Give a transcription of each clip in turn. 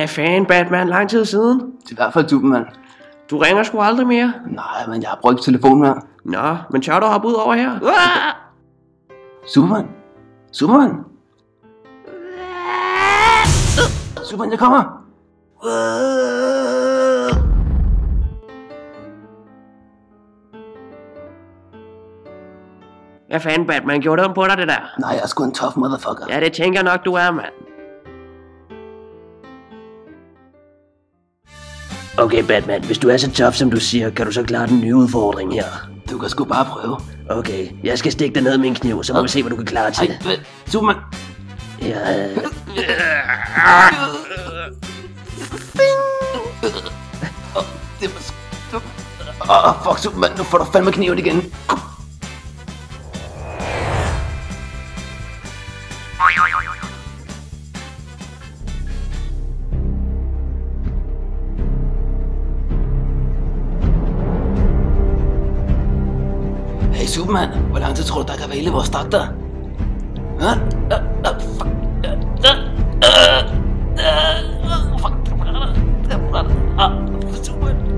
Hvad fanden, Batman? Lang tid siden? Det er i hvert fald Superman. Du ringer sgu aldrig mere? Nej, men jeg har brugt telefonen her. Nå, men tør du hoppe ud over her? Superman? Superman? Superman, jeg kommer! Hvad fanden, Batman? Gjorde det om på dig, det der? Nej, jeg er sgu en tough motherfucker. Ja, det tænker jeg nok, du er, mand. Okay, Batman, hvis du er så tough, som du siger, kan du så klare den nye udfordring her? Du kan sgu bare prøve. Okay, jeg skal stikke dig ned med en kniv, så må vi se, hvad du kan klare til. Ej, Superman! Ja. Det var fuck, Superman, nu får du fandme kniven igen. Hey Superman, hvor lang tid tror du, der kan vælge vores dragter?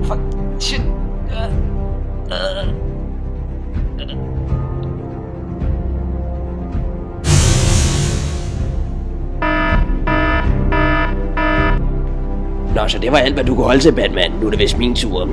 Fuck, shit. Nå, så det var alt, hvad du kunne holde til, Batman. Nu er det vist min tur.